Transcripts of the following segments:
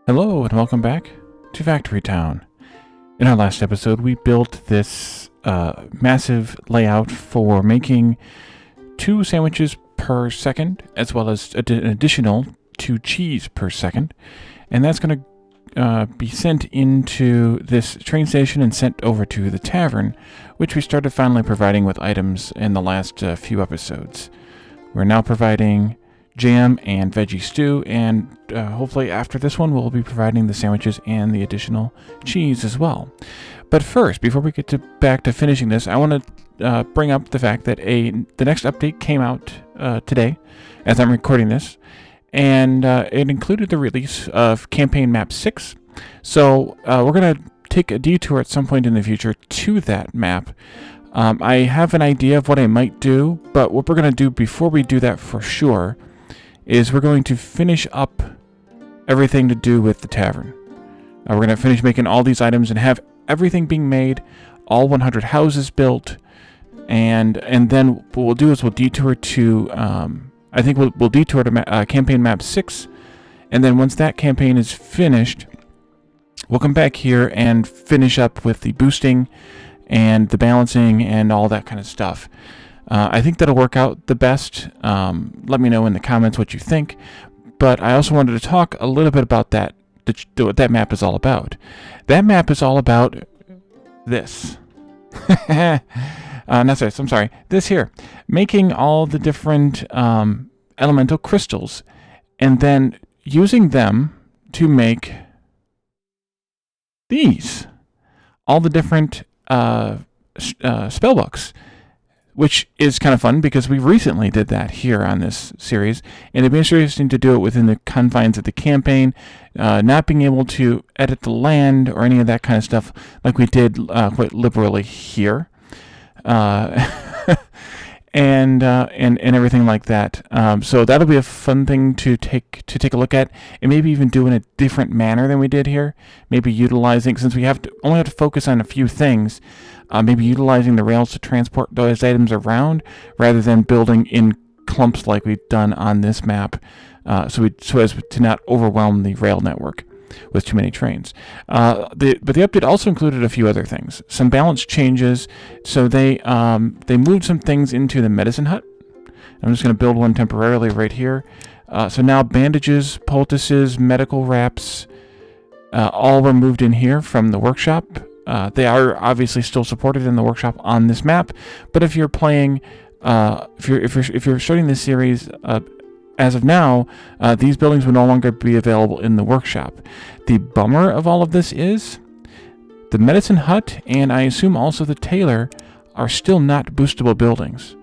Hello and welcome back to Factory Town. In our last episode, we built this massive layout for making 2 sandwiches per second, as well as an additional 2 cheese per second. And that's going to be sent into this train station and sent over to the tavern, which we started finally providing with items in the last few episodes. We're now providing jam and veggie stew, and hopefully after this one we'll be providing the sandwiches and the additional cheese as well. But first, before we get back to finishing this, I want to bring up the fact that the next update came out today as I'm recording this, and it included the release of campaign map 6. So we're going to take a detour at some point in the future to that map. I have an idea of what I might do, but what we're going to do before we do that for sure is we're going to finish up everything to do with the tavern. We're going to finish making all these items and have everything being made, all 100 houses built, and then what we'll do is we'll detour to, I think we'll detour to campaign map 6, and then once that campaign is finished, we'll come back here and finish up with the boosting and the balancing and all that kind of stuff. I think that'll work out the best. Let me know in the comments what you think. But I also wanted to talk a little bit about what that map is all about. That map is all about this. I'm sorry. This here. Making all the different elemental crystals and then using them to make these. All the different spell books, which is kind of fun because we recently did that here on this series, and it'd be interesting to do it within the confines of the campaign, not being able to edit the land or any of that kind of stuff like we did quite liberally here, and everything like that. So that'll be a fun thing to take a look at, and maybe even do in a different manner than we did here. Maybe utilizing, since we only have to focus on a few things, maybe utilizing the rails to transport those items around rather than building in clumps like we've done on this map, so as to not overwhelm the rail network with too many trains. But the update also included a few other things. Some balance changes. So they moved some things into the medicine hut. I'm just going to build one temporarily right here. So now bandages, poultices, medical wraps, all were moved in here from the workshop. They are obviously still supported in the workshop on this map, but if you're playing, if you're starting this series, as of now, these buildings will no longer be available in the workshop. The bummer of all of this is the medicine hut, and I assume also the tailor, are still not boostable buildings,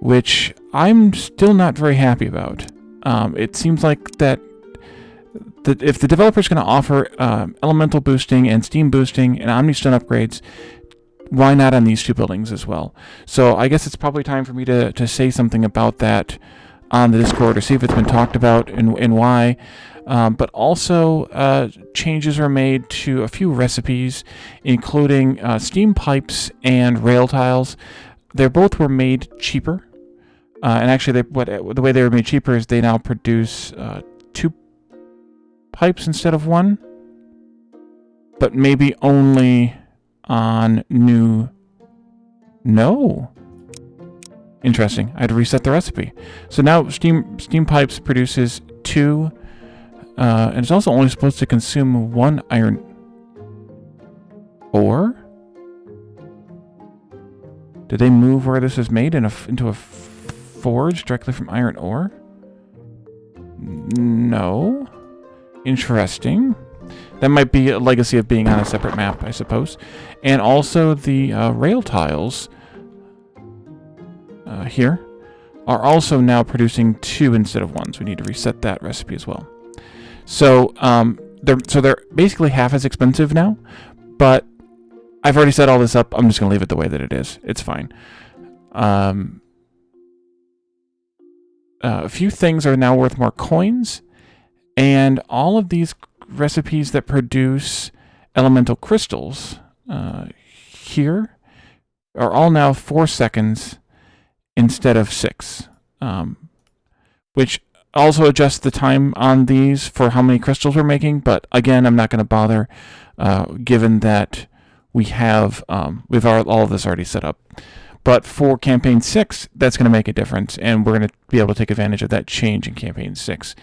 which I'm still not very happy about. It seems like that if the developer is going to offer elemental boosting and steam boosting and omnistone upgrades, why not on these 2 buildings as well? So I guess it's probably time for me to say something about that on the Discord, or see if it's been talked about and why. But also changes are made to a few recipes, including steam pipes and rail tiles. They both were made cheaper, and actually the way they were made cheaper is they now produce 2 pipes instead of 1, but maybe only on new. No. Interesting. I had to reset the recipe. So now steam pipes produces 2, and it's also only supposed to consume 1 iron ore. Did they move where this is made into a forge directly from iron ore? No. Interesting. That might be a legacy of being on a separate map, I suppose. And also the rail tiles here are also now producing 2 instead of 1, so we need to reset that recipe as well. So they're basically half as expensive now, but I've already set all this up. I'm just going to leave it the way that it is. It's fine. A few things are now worth more coins, and all of these recipes that produce elemental crystals here are all now 4 seconds instead of 6, which also adjust the time on these for how many crystals we're making, but again, I'm not going to bother, given that we've all of this already set up. But for campaign 6, that's going to make a difference, and we're going to be able to take advantage of that change in campaign 6.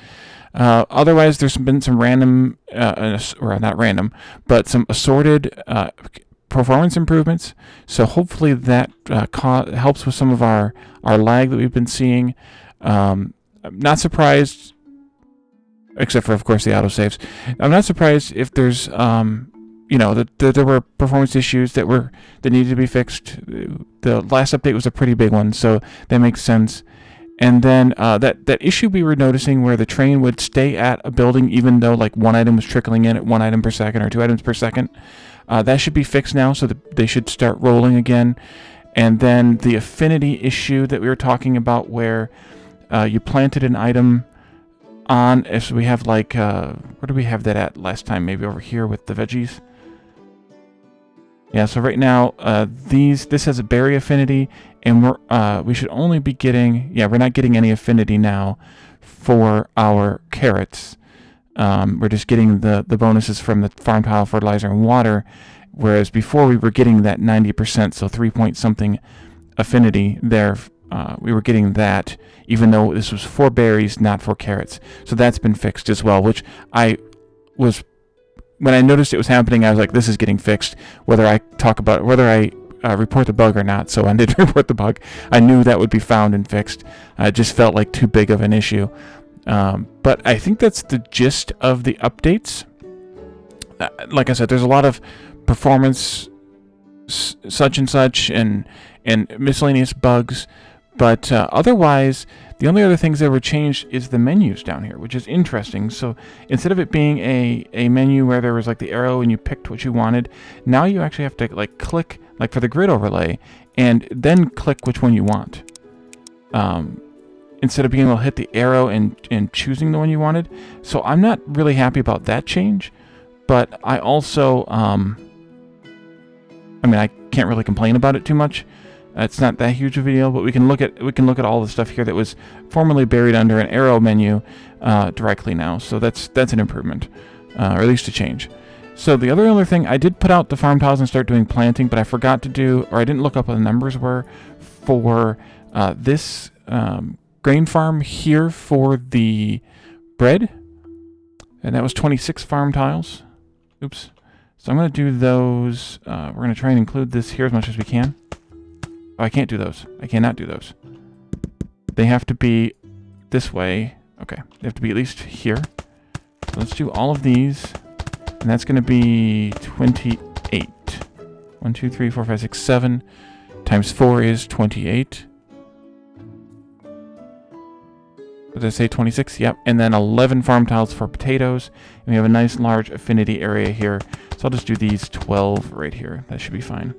Otherwise, there's been some random, or not random, but some assorted performance improvements. So hopefully that helps with some of our lag that we've been seeing. I'm not surprised, except for, of course, the autosaves. I'm not surprised if there's, that there were performance issues that needed to be fixed. The last update was a pretty big one, so that makes sense. And then that issue we were noticing where the train would stay at a building even though like one item was trickling in at 1 item per second or 2 items per second, that should be fixed now, so that they should start rolling again. And then the affinity issue that we were talking about where you planted an item on, if we have like, where did we have that at last time? Maybe over here with the veggies. Yeah, so right now, this has a berry affinity, and we should only be getting, we're not getting any affinity now for our carrots. We're just getting the bonuses from the farm tile, fertilizer, and water, whereas before we were getting that 90%, so 3 point something affinity there. We were getting that, even though this was for berries, not for carrots. So that's been fixed as well, which when I noticed it was happening, I was like, this is getting fixed, whether I report the bug or not. So I did report the bug. I knew that would be found and fixed. It just felt like too big of an issue. But I think that's the gist of the updates. Like I said, there's a lot of performance such and such and miscellaneous bugs. But otherwise, the only other things that were changed is the menus down here, which is interesting. So instead of it being a menu where there was like the arrow and you picked what you wanted, now you actually have to like click, like for the grid overlay, and then click which one you want. Instead of being able to hit the arrow and choosing the one you wanted. So I'm not really happy about that change, but I also, I can't really complain about it too much. It's not that huge of a deal, but we can look at all the stuff here that was formerly buried under an arrow menu directly now. So that's an improvement, or at least a change. So the other thing, I did put out the farm tiles and start doing planting, but I forgot to do, or I didn't look up what the numbers were for this grain farm here for the bread, and that was 26 farm tiles. Oops. So I'm going to do those. We're going to try and include this here as much as we can. Oh, I can't do those. I cannot do those. They have to be this way. Okay, they have to be at least here. So let's do all of these, and that's going to be 28. 1, 2, 3, 4, 5, 6, 7 times 4 is 28. Did I say 26? Yep. And then 11 farm tiles for potatoes. And we have a nice large affinity area here. So I'll just do these 12 right here. That should be fine.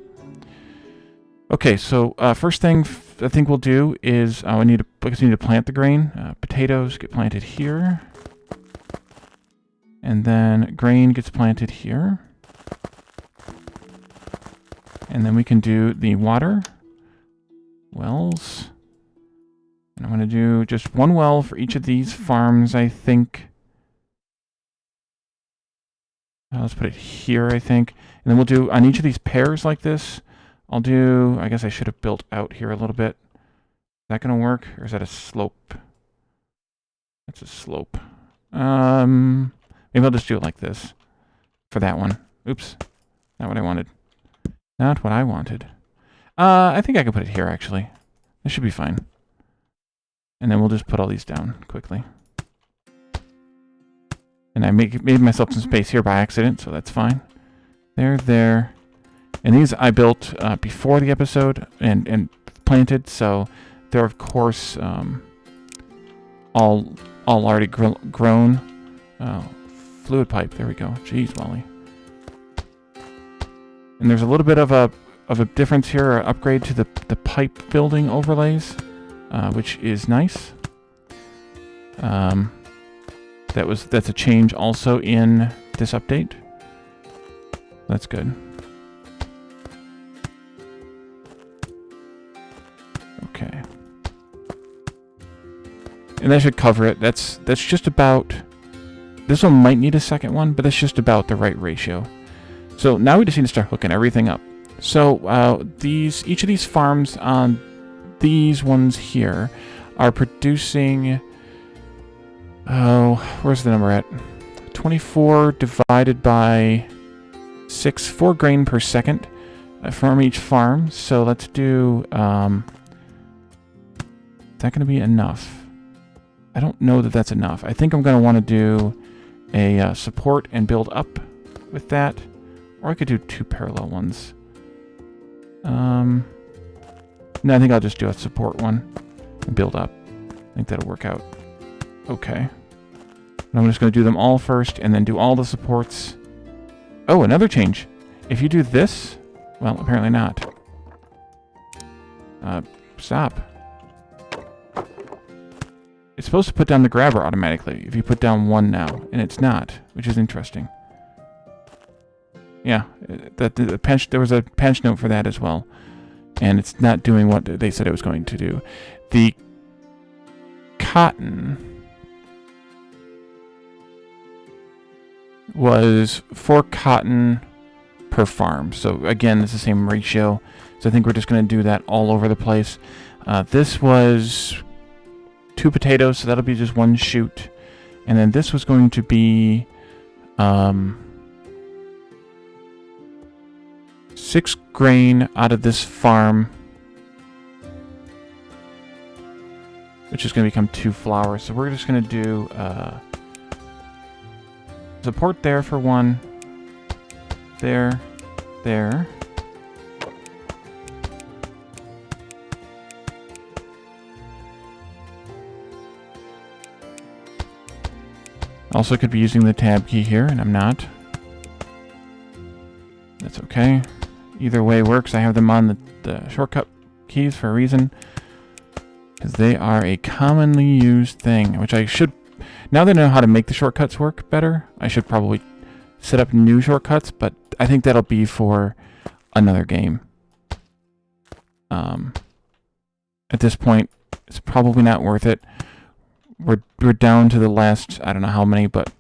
Okay, so first thing I think we'll do is we need to plant the grain. Potatoes get planted here. And then grain gets planted here. And then we can do the water wells. And I'm going to do just one well for each of these farms, I think. Let's put it here, I think. And then we'll do on each of these pairs like this. I guess I should have built out here a little bit. Is that going to work? Or is that a slope? That's a slope. Maybe I'll just do it like this for that one. Oops. Not what I wanted. Not what I wanted. I think I can put it here, actually. This should be fine. And then we'll just put all these down quickly. And I made myself some space here by accident, so that's fine. There. And these I built before the episode and planted, so they're of course all already grown. Fluid pipe, there we go. Jeez, Wally. And there's a little bit of a difference here, or upgrade to the pipe building overlays, which is nice. That's a change also in this update. That's good. Okay. And that should cover it. That's just about... This one might need a second one, but that's just about the right ratio. So now we just need to start hooking everything up. So each of these farms on these ones here are producing... Oh, where's the number at? 24 divided by 6, 4 grain per second from each farm. So let's do... is that going to be enough? I don't know that that's enough. I think I'm going to want to do a support and build up with that. Or I could do 2 parallel ones. No, I think I'll just do a support one and build up. I think that'll work out. Okay. I'm just going to do them all first and then do all the supports. Oh, another change. If you do this... Well, apparently not. Stop. It's supposed to put down the grabber automatically if you put down 1 now, and it's not, which is interesting. Yeah, there was a patch note for that as well, and it's not doing what they said it was going to do. The cotton was 4 cotton per farm, so again, it's the same ratio. So I think we're just going to do that all over the place. This was 2 potatoes, so that'll be just 1 shoot. And then this was going to be 6 grain out of this farm, which is going to become 2 flour. So we're just going to do support there for 1, there. Also could be using the tab key here, and I'm not. That's okay. Either way works. I have them on the shortcut keys for a reason. Because they are a commonly used thing, which I should... Now that I know how to make the shortcuts work better, I should probably set up new shortcuts, but I think that'll be for another game. At this point, it's probably not worth it. We're down to the last, I don't know how many, but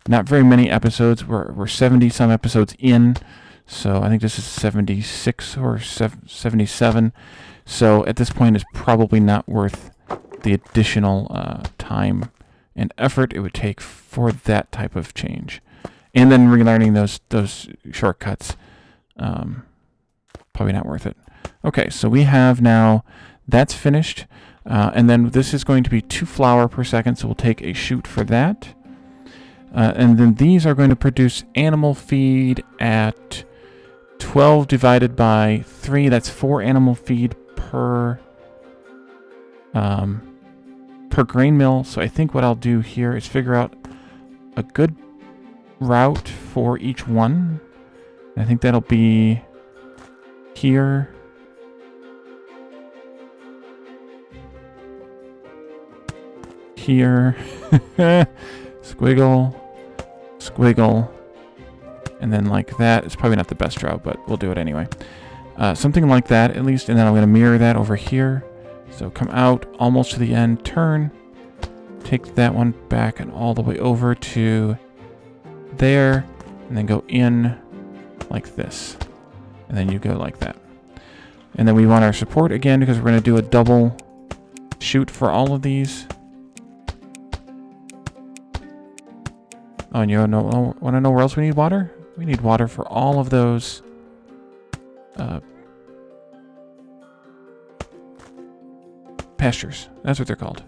not very many episodes. We're 70-some episodes in, so I think this is 76 or 77. So at this point, it's probably not worth the additional time and effort it would take for that type of change. And then relearning those shortcuts, probably not worth it. Okay, so we have now, that's finished. And then this is going to be 2 flour per second, so we'll take a shoot for that. And then these are going to produce animal feed at 12 divided by 3. That's 4 animal feed per grain mill. So I think what I'll do here is figure out a good route for each one. I think that'll be here. Here. Squiggle. Squiggle. And then like that. It's probably not the best route, but we'll do it anyway. Something like that, at least. And then I'm going to mirror that over here. So come out almost to the end, turn, take that one back and all the way over to there, and then go in like this. And then you go like that. And then we want our support again because we're going to do a double shoot for all of these. Oh, and you want to know where else we need water? We need water for all of those pastures. That's what they're called.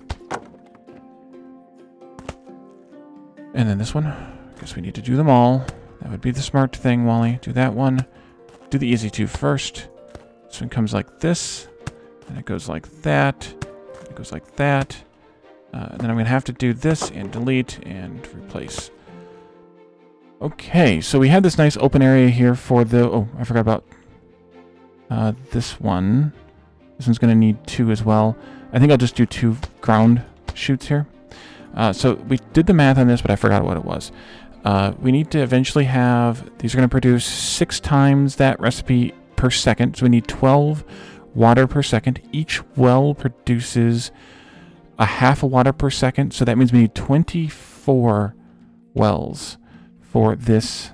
And then this one. I guess we need to do them all. That would be the smart thing, Wally. Do that one. Do the easy 2 first. This one comes like this. And it goes like that. It goes like that. And then I'm going to have to do this and delete and replace. Okay, so we have this nice open area here for the... Oh, I forgot about this one. This one's going to need 2 as well. I think I'll just do 2 ground shoots here. So we did the math on this, but I forgot what it was. We need to eventually have... These are going to produce 6 times that recipe per second. So we need 12 water per second. Each well produces a half a water per second. So that means we need 24 wells for this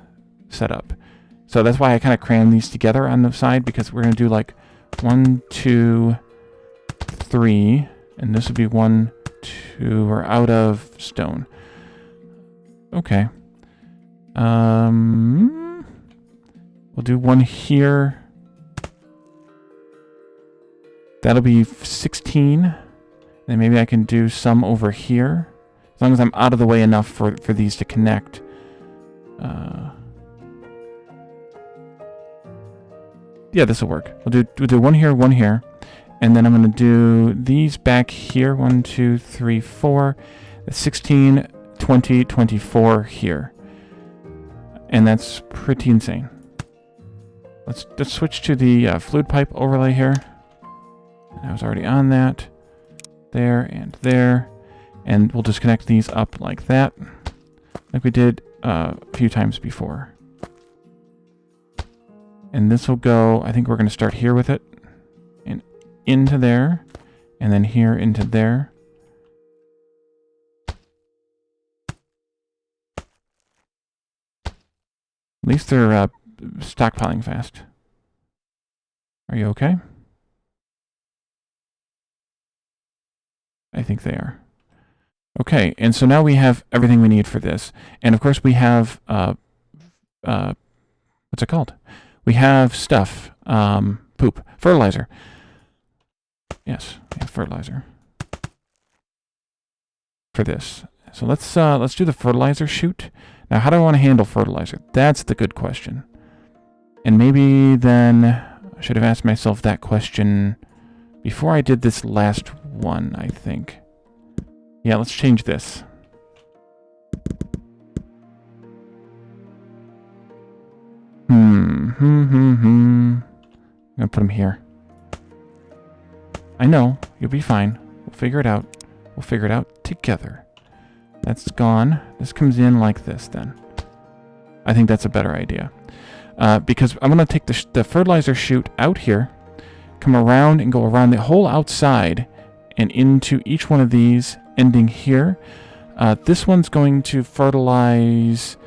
setup. So that's why I kind of crammed these together on the side, because we're going to do like 1, 2, 3, and this would be 1, 2, we're out of stone. Okay. We'll do one here. That'll be 16. Then maybe I can do some over here. As long as I'm out of the way enough for these to connect. Yeah, this will work. We'll do one here. And then I'm going to do these back here. 1, 2, 3, 4. 16, 20, 24 here. And that's pretty insane. Let's switch to the fluid pipe overlay here. I was already on that. There and there. And we'll just connect these up like that. Like we did a few times before. And this will go, I think we're going to start here with it. And into there. And then here into there. At least they're stockpiling fast. Are you okay? I think they are. Okay, and so now we have everything we need for this. And of course we have, what's it called? We have stuff, poop, fertilizer. Yes, we have fertilizer for this. So let's do the fertilizer chute. Now, how do I want to handle fertilizer? That's the good question. And maybe then I should have asked myself that question before I did this last one, I think. Yeah, let's change this. I'm gonna put them here. I know, you'll be fine. We'll figure it out. We'll figure it out together. That's gone. This comes in like this then. I think that's a better idea. Because I'm going to take the fertilizer chute out here, come around and go around the whole outside and into each one of these, ending here. This one's going to fertilize...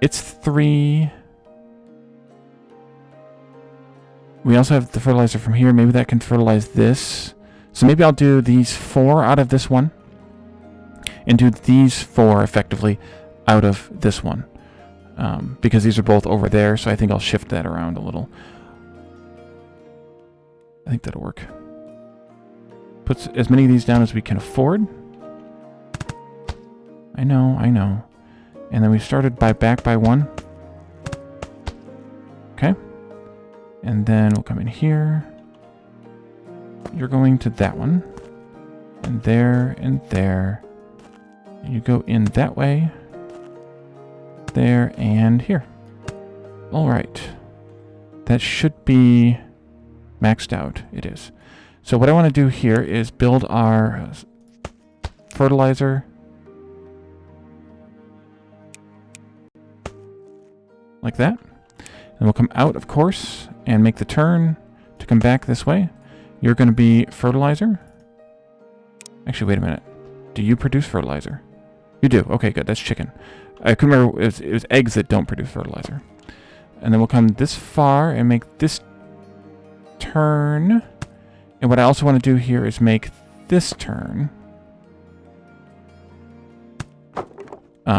It's 3... We also have the fertilizer from here. Maybe that can fertilize this. So maybe I'll do these 4 out of this one. And do these 4 effectively out of this one. Because these are both over there, so I think I'll shift that around a little. I think that'll work. Put as many of these down as we can afford. I know. And then we started back by 1. Okay. And then we'll come in here. You're going to that one. And there, and there. And you go in that way. There, and here. Alright. That should be maxed out. It is. So what I want to do here is build our fertilizer. Like that. And we'll come out, of course, and make the turn to come back this way. You're going to be fertilizer. Actually, wait a minute. Do you produce fertilizer? You do. Okay, good. That's chicken. I couldn't remember. It was eggs that don't produce fertilizer. And then we'll come this far and make this turn. And what I also want to do here is make this turn.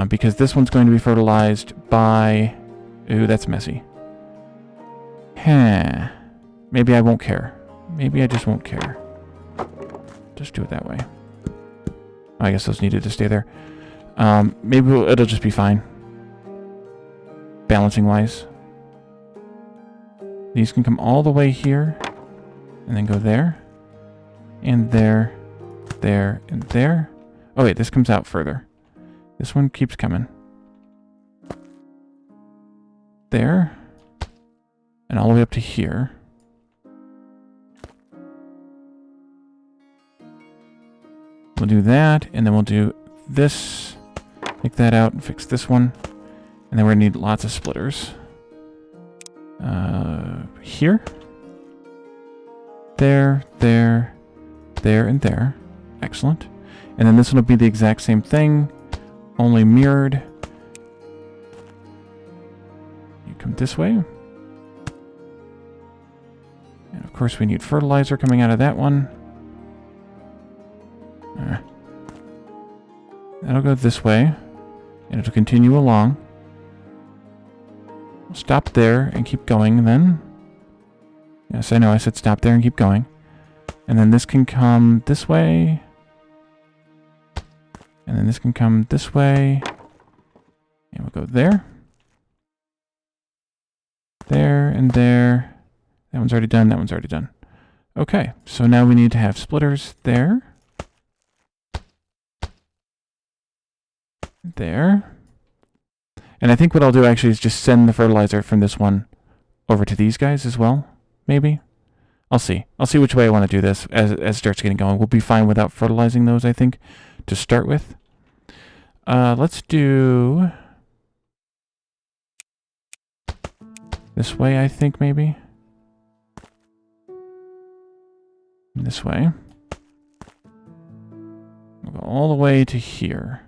Because this one's going to be fertilized by... Ooh, that's messy. Maybe I won't care. Maybe I just won't care. Just do it that way. I guess those needed to stay there. Maybe it'll just be fine. Balancing-wise. These can come all the way here. And then go there. And there. There. And there. Oh wait, this comes out further. This one keeps coming. There. And all the way up to here. We'll do that, and then we'll do this. Take that out and fix this one. And then we're going to need lots of splitters. Here. There, there, there, and there. Excellent. And then this one will be the exact same thing, only mirrored. You come this way. And of course we need fertilizer coming out of that one. That'll go this way, and it'll continue along. We'll stop there and keep going then. Yes, I know, I said stop there and keep going. And then this can come this way. And then this can come this way. And we'll go there. There and there. That one's already done, that one's already done. Okay, so now we need to have splitters there. There. And I think what I'll do actually is just send the fertilizer from this one over to these guys as well, maybe. I'll see. I'll see which way I want to do this as it starts getting going. We'll be fine without fertilizing those, I think, to start with. Let's do this way, I think, maybe. This way. We'll go all the way to here.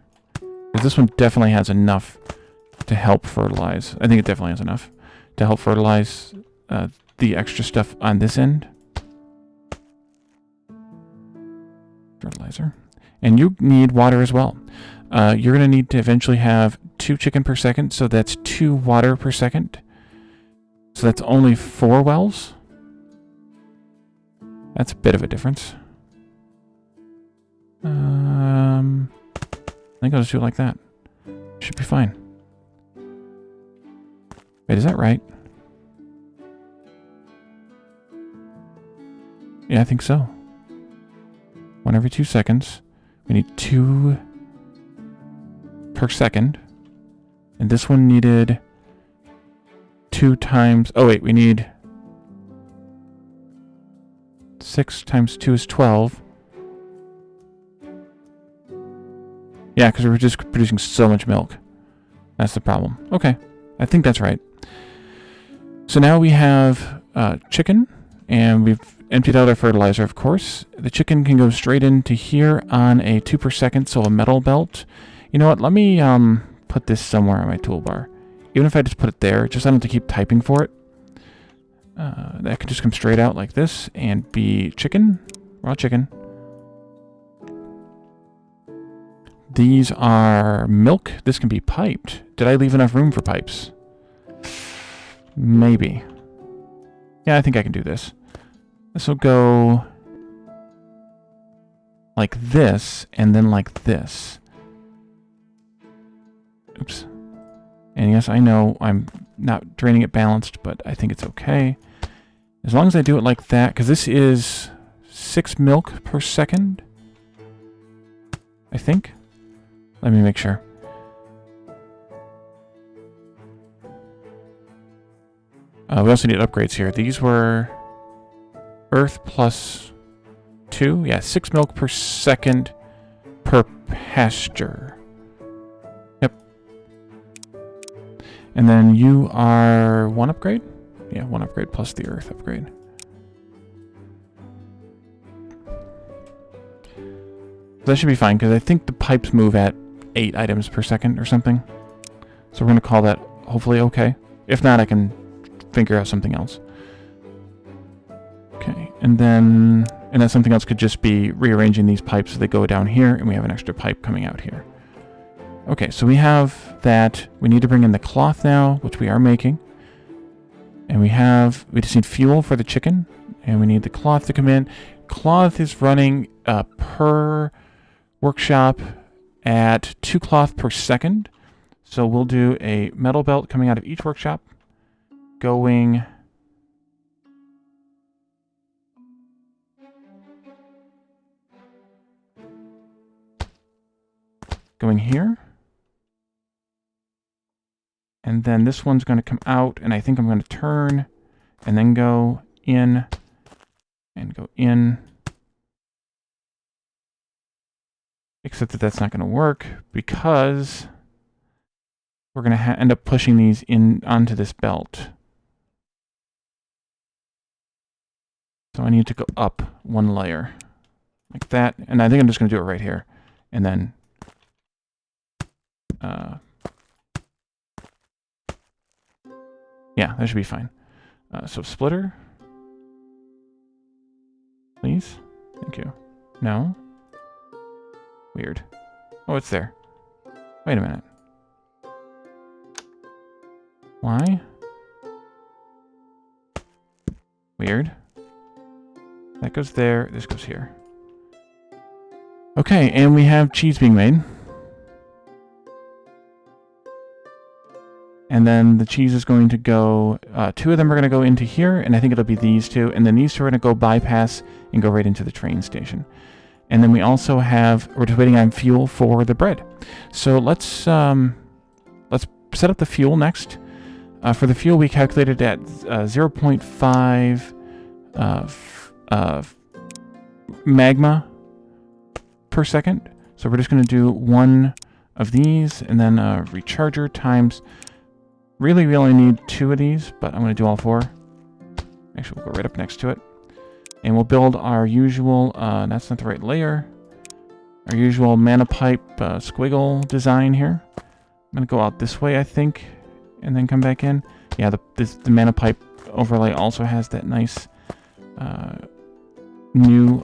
Because this one definitely has enough to help fertilize. I think it definitely has enough to help fertilize the extra stuff on this end. Fertilizer. And you need water as well. You're going to need to eventually have 2 chicken per second, so that's 2 water per second. So that's only 4 wells. That's a bit of a difference. I think I'll just do it like that. Should be fine. Wait, is that right? Yeah, I think so. 1 every 2 seconds. We need 2 per second. And this one needed 2 times... Oh, wait, we need... 6 times 2 is 12. Yeah, because we're just producing so much milk. That's the problem. Okay, I think that's right. So now we have chicken, and we've emptied out our fertilizer, of course. The chicken can go straight into here on a 2 per second, so a metal belt. You know what, let me put this somewhere on my toolbar. Even if I just put it there, just I don't have to keep typing for it. That can just come straight out like this and be chicken, raw chicken. These are milk. This can be piped. Did I leave enough room for pipes? Maybe. Yeah, I think I can do this. This will go like this, and then like this. Oops. And yes, I know I'm not draining it balanced, but I think it's okay. As long as I do it like that, because this is 6 milk per second, I think. Let me make sure. We also need upgrades here. These were earth plus 2. Yeah, 6 milk per second per pasture. Yep. And then you are 1 upgrade? Yeah, 1 upgrade plus the earth upgrade. That should be fine, because I think the pipes move at 8 items per second or something. So we're going to call that hopefully okay. If not, I can figure out something else. Okay, and then... And that something else could just be rearranging these pipes so they go down here, and we have an extra pipe coming out here. Okay, so we have that. We need to bring in the cloth now, which we are making. And we just need fuel for the chicken, and we need the cloth to come in. Cloth is running per workshop at 2 cloth per second. So we'll do a metal belt coming out of each workshop, going here. And then this one's going to come out, and I think I'm going to turn and then go in and go in. Except that that's not going to work because we're going to end up pushing these in onto this belt. So I need to go up 1 layer like that. And I think I'm just going to do it right here. And then yeah, that should be fine. So splitter, please. Thank you. No. Weird. Oh, it's there. Wait a minute. Why? Weird. That goes there. This goes here. Okay, and we have cheese being made. And then the cheese is going to go, 2 of them are going to go into here, and I think it'll be these 2. And then these 2 are going to go bypass and go right into the train station. And then we also have, we're just waiting on fuel for the bread. So let's set up the fuel next. For the fuel, we calculated at 0.5 magma per second. So we're just going to do 1 of these, and then a recharger times... Really, we only need 2 of these, but I'm going to do all 4. Actually, we'll go right up next to it. And we'll build our usual, that's not the right layer, our usual mana pipe squiggle design here. I'm going to go out this way, I think, and then come back in. Yeah, the mana pipe overlay also has that nice new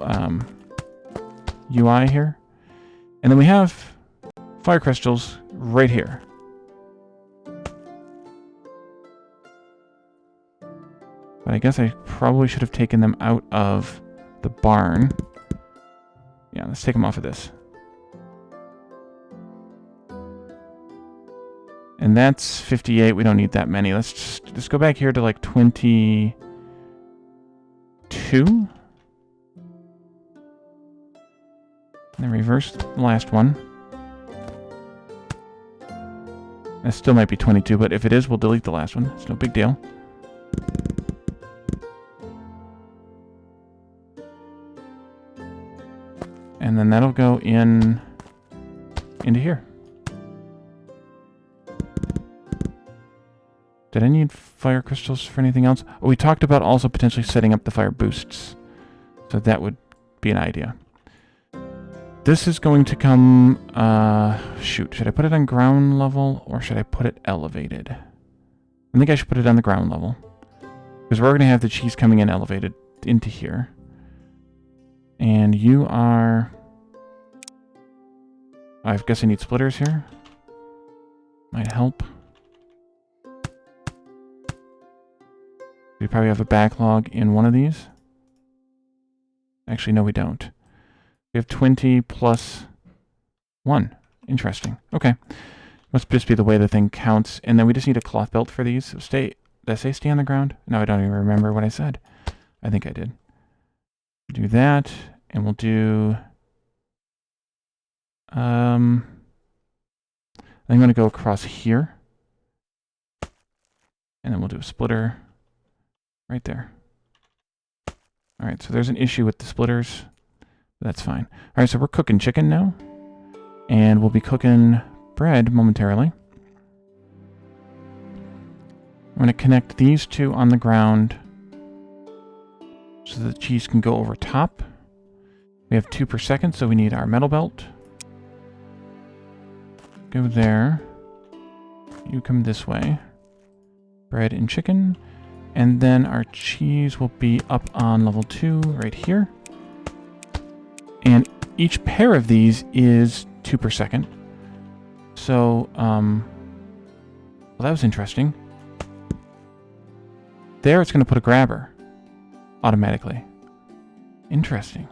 UI here. And then we have fire crystals right here. But I guess I probably should have taken them out of the barn. Yeah, let's take them off of this. And that's 58. We don't need that many. Let's just go back here to like 22. And then reverse the last one. That still might be 22, but if it is, we'll delete the last one. It's no big deal. And then that'll go into here. Did I need fire crystals for anything else? Oh, we talked about also potentially setting up the fire boosts. So that would be an idea. This is going to come... shoot, should I put it on ground level or should I put it elevated? I think I should put it on the ground level. Because we're going to have the cheese coming in elevated into here. And you are... I guess I need splitters here. Might help. We probably have a backlog in one of these. Actually, no, we don't. We have 20 plus 1. Interesting. Okay. Must just be the way the thing counts. And then we just need a cloth belt for these. So did I say stay on the ground? No, I don't even remember what I said. I think I did. Do that. And we'll do... I'm going to go across here. And then we'll do a splitter right there. All right, so there's an issue with the splitters. But that's fine. All right, so we're cooking chicken now. And we'll be cooking bread momentarily. I'm going to connect these 2 on the ground so the cheese can go over top. We have 2 per second, so we need our metal belt. Go there. You come this way. Bread and chicken. And then our cheese will be up on level 2 right here. And each pair of these is 2 per second. So, well, that was interesting. There it's going to put a grabber automatically. Interesting.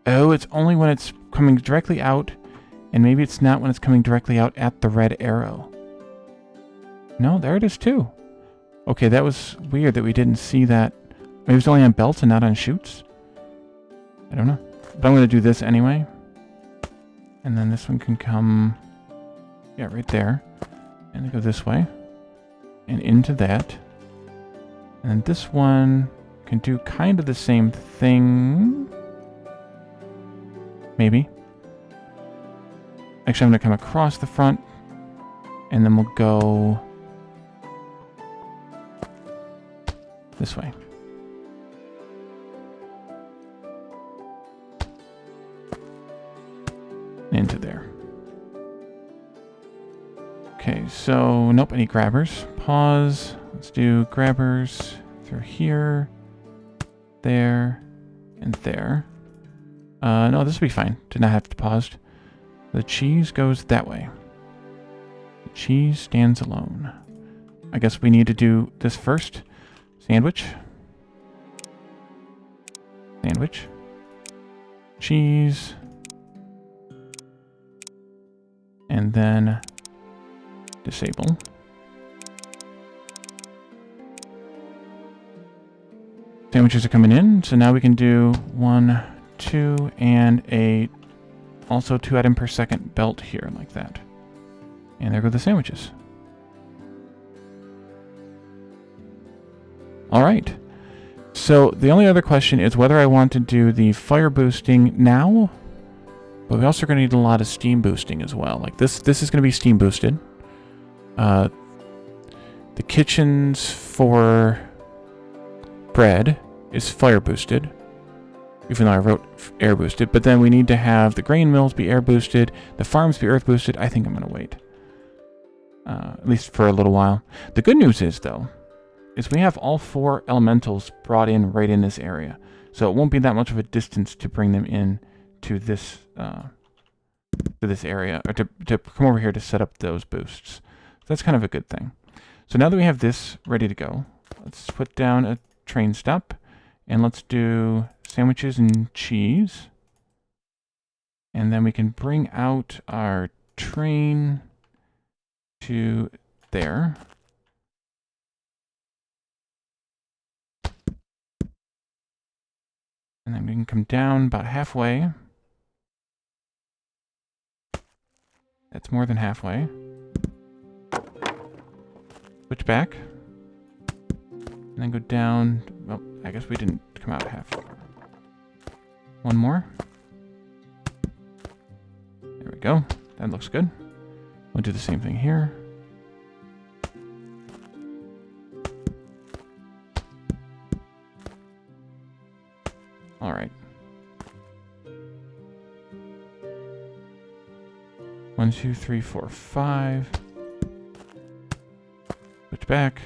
Oh, it's only when it's coming directly out, and maybe it's not when it's coming directly out at the red arrow. No, there it is too. Okay, that was weird that we didn't see that. Maybe it's only on belts and not on chutes? I don't know. But I'm going to do this anyway. And then this one can come, yeah, right there. And go this way. And into that. And then this one can do kind of the same thing. Maybe. Actually, I'm going to come across the front. And then we'll go this way. Into there. Okay, so nope, I need grabbers. Pause. Let's do grabbers through here, there, and there. No, this will be fine. Did not have to pause. The cheese goes that way. The cheese stands alone. I guess we need to do this first. Sandwich. Sandwich. Cheese. And then disable. Sandwiches are coming in, so now we can do 1, 2, and a also 2 item per second belt here, like that. And there go the sandwiches. Alright. So the only other question is whether I want to do the fire boosting now, but we also are going to need a lot of steam boosting as well. Like this is going to be steam boosted. The kitchens for bread is fire boosted, even though I wrote air boosted. But then we need to have the grain mills be air boosted, the farms be earth boosted. I think I'm going to wait, at least for a little while. The good news is, though, is we have all 4 elementals brought in right in this area, so it won't be that much of a distance to bring them in to this area, or to come over here to set up those boosts. So that's kind of a good thing. So now that we have this ready to go, let's put down a train stop, and let's do sandwiches and cheese. And then we can bring out our train to there. And then we can come down about halfway. That's more than halfway. Switch back. And then go down. Well, I guess we didn't come out half. One more. There we go. That looks good. We'll do the same thing here. All right. 1, 2, 3, 4, 5. Switch back.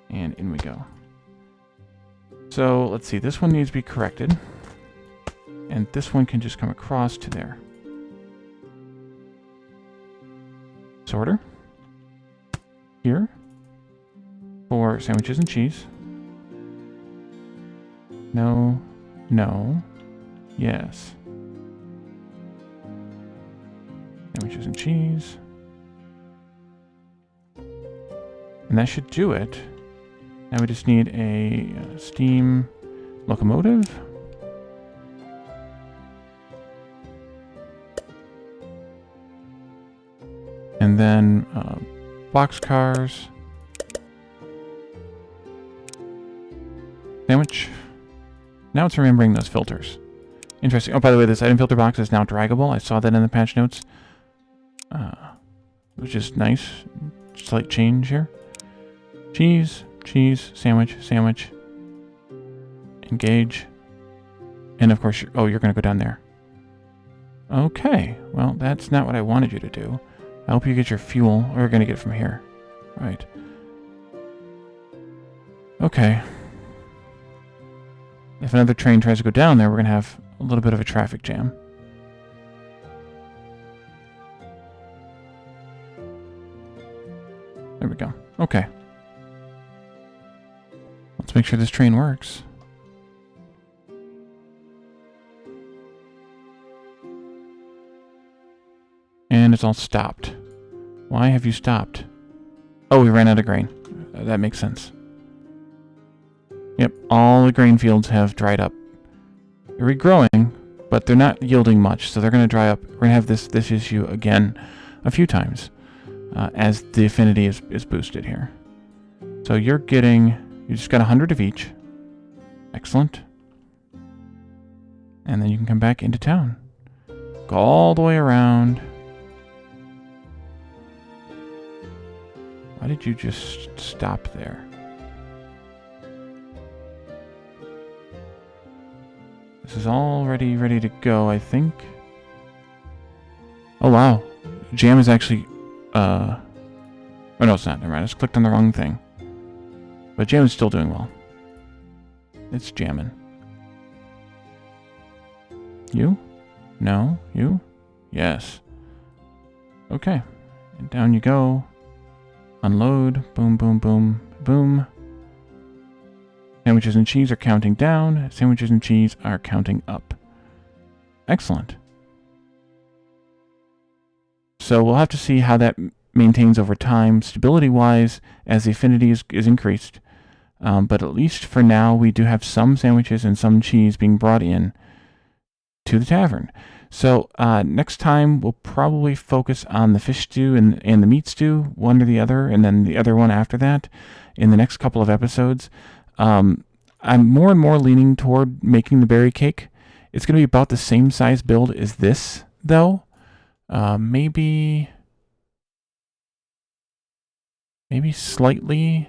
And in we go. So let's see, this one needs to be corrected. And this one can just come across to there. Sorter. Here. For sandwiches and cheese. No. No. Yes. Sandwiches and cheese. And that should do it. Now we just need a steam locomotive. And then boxcars. Sandwich. Now it's remembering those filters. Interesting. Oh, by the way, this item filter box is now draggable. I saw that in the patch notes. Which is nice. Slight change here. Cheese, cheese, sandwich, sandwich. Engage. And of course, you're going to go down there. Okay. Well, that's not what I wanted you to do. I hope you get your fuel. Or you're going to get it from here. Right. Okay. If another train tries to go down there, we're going to have a little bit of a traffic jam. There we go. Okay. Let's make sure this train works. And it's all stopped. Why have you stopped? Oh, we ran out of grain. That makes sense. Yep, all the grain fields have dried up. They're regrowing, but they're not yielding much, so they're going to dry up. We're going to have this issue again a few times as the affinity is boosted here. So you're getting, you just got 100 of each. Excellent. And then you can come back into town. Go all the way around. Why did you just stop there? This is all ready to go, I think. Oh, wow. Jam is actually... Oh, no, it's not. Never mind. I just clicked on the wrong thing. But jam is still doing well. It's jamming. You? No? You? Yes. Okay. And down you go. Unload. Boom, boom, boom, boom. Sandwiches and cheese are counting down. Sandwiches and cheese are counting up. Excellent. So we'll have to see how that maintains over time, stability-wise, as the affinity is increased. But at least for now, we do have some sandwiches and some cheese being brought in to the tavern. So next time, we'll probably focus on the fish stew and the meat stew, one or the other, and then the other one after that in the next couple of episodes. I'm more and more leaning toward making the berry cake. It's going to be about the same size build as this, though. Maybe slightly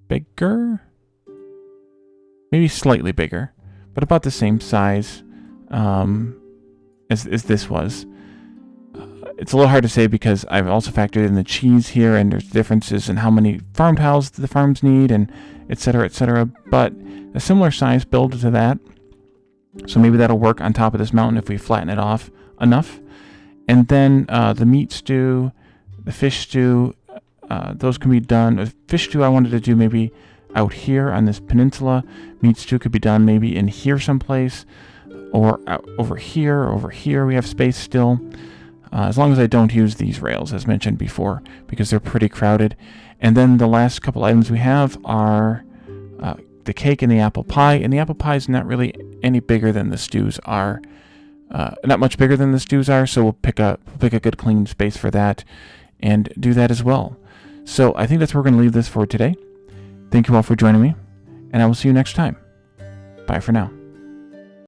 bigger? Maybe slightly bigger, but about the same size as this was. It's a little hard to say because I've also factored in the cheese here, and there's differences in how many farm tiles the farms need, and et cetera, but a similar size build to that. So maybe that'll work on top of this mountain if we flatten it off enough. And then the meat stew, the fish stew, those can be done. Fish stew I wanted to do maybe out here on this peninsula. Meat stew could be done maybe in here someplace, or over here we have space still. As long as I don't use these rails, as mentioned before, because they're pretty crowded. And then the last couple items we have are the cake and the apple pie. And the apple pie is not really any bigger than the stews are. Not much bigger than the stews are, so we'll pick a good clean space for that and do that as well. So I think that's where we're going to leave this for today. Thank you all for joining me, and I will see you next time. Bye for now.